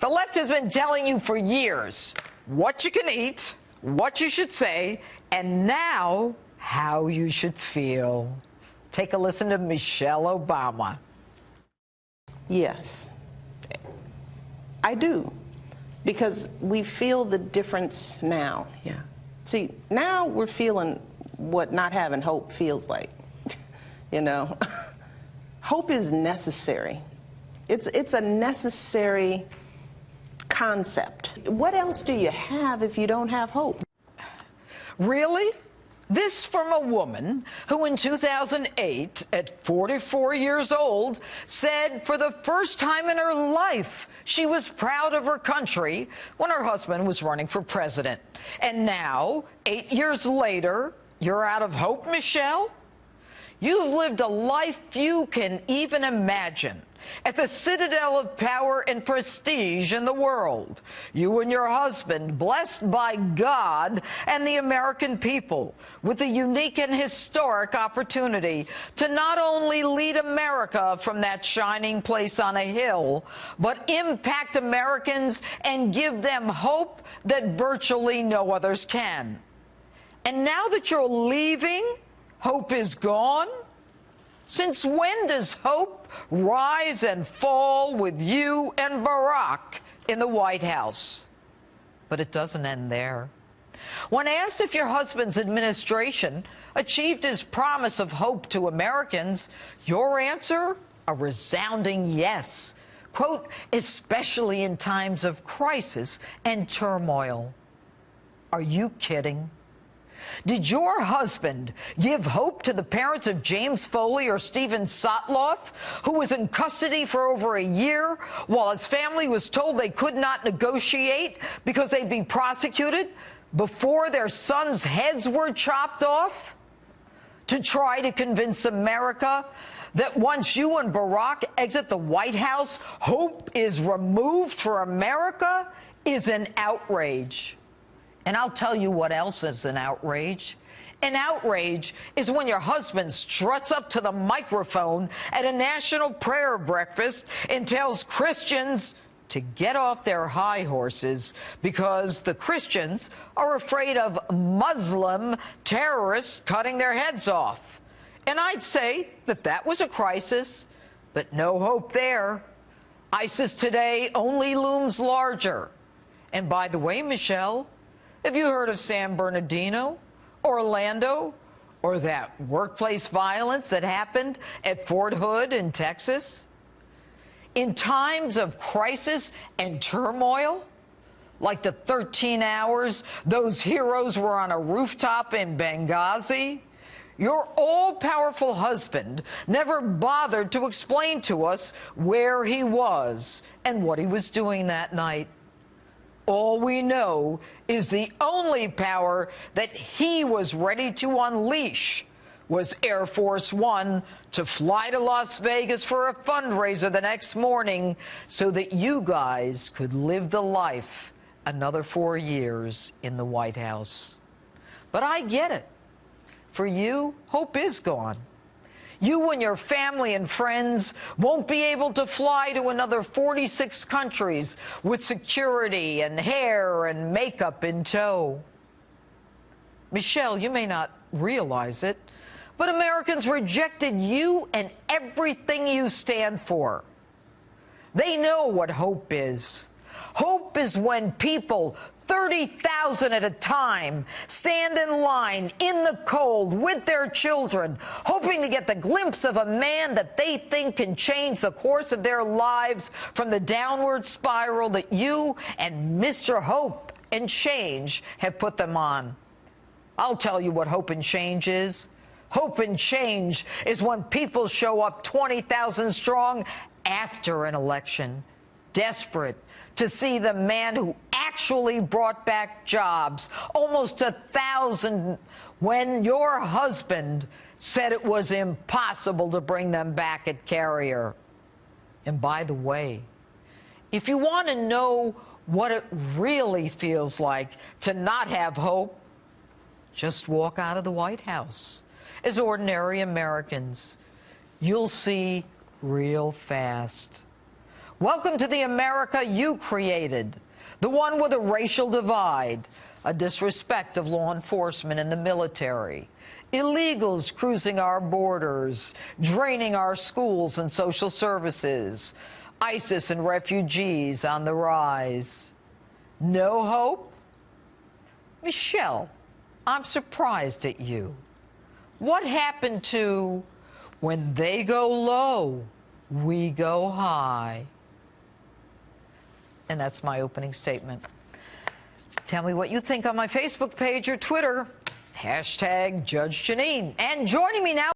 The left has been telling you for years what you can eat, what you should say, and now how you should feel. Take a listen to Michelle Obama. Yes, I do, because we feel the difference now. Yeah. See, now we're feeling what not having hope feels like. You know, hope is necessary. It's a necessary concept. What else do you have if you don't have hope? Really? This from a woman who in 2008, at 44 years old, said for the first time in her life she was proud of her country when her husband was running for president. And now, 8 years later, you're out of hope, Michelle? You've lived a life few can even imagine, at the citadel of power and prestige in the world. You and your husband, blessed by God and the American people, with the unique and historic opportunity to not only lead America from that shining place on a hill, but impact Americans and give them hope that virtually no others can. And now that you're leaving, hope is gone? Since when does hope rise and fall with you and Barack in the White House? But it doesn't end there. When asked if your husband's administration achieved his promise of hope to Americans, your answer, a resounding yes. Quote, especially in times of crisis and turmoil. Are you kidding? Did your husband give hope to the parents of James Foley or Stephen Sotloff, who was in custody for over a year while his family was told they could not negotiate because they'd be prosecuted before their sons' heads were chopped off? To try to convince America that once you and Barack exit the White House, hope is removed for America is an outrage. And I'll tell you what else is an outrage. An outrage is when your husband struts up to the microphone at a national prayer breakfast and tells Christians to get off their high horses because the Christians are afraid of Muslim terrorists cutting their heads off. And I'd say that that was a crisis, but no hope there. ISIS today only looms larger. And by the way, Michelle, have you heard of San Bernardino, Orlando, or that workplace violence that happened at Fort Hood in Texas? In times of crisis and turmoil, like the 13 hours those heroes were on a rooftop in Benghazi, your all-powerful husband never bothered to explain to us where he was and what he was doing that night. All we know is the only power that he was ready to unleash was Air Force One to fly to Las Vegas for a fundraiser the next morning so that you guys could live the life another 4 years in the White House. But I get it. For you, hope is gone. You and your family and friends won't be able to fly to another 46 countries with security and hair and makeup in tow. Michelle, you may not realize it, but Americans rejected you and everything you stand for. They know what hope is. Hope is when people, 30,000 at a time, stand in line in the cold with their children, hoping to get the glimpse of a man that they think can change the course of their lives from the downward spiral that you and Mr. Hope and Change have put them on. I'll tell you what hope and change is. Hope and change is when people show up 20,000 strong after an election, desperate to see the man who actually brought back jobs, almost 1,000, when your husband said it was impossible to bring them back at Carrier. And by the way, if you want to know what it really feels like to not have hope, just walk out of the White House. As ordinary Americans, you'll see real fast. Welcome to the America you created, the one with a racial divide, a disrespect of law enforcement and the military, illegals cruising our borders, draining our schools and social services, ISIS and refugees on the rise. No hope? Michelle, I'm surprised at you. What happened to when they go low, we go high? And that's my opening statement. Tell me what you think on my Facebook page or Twitter. #Judge Jeanine. And joining me now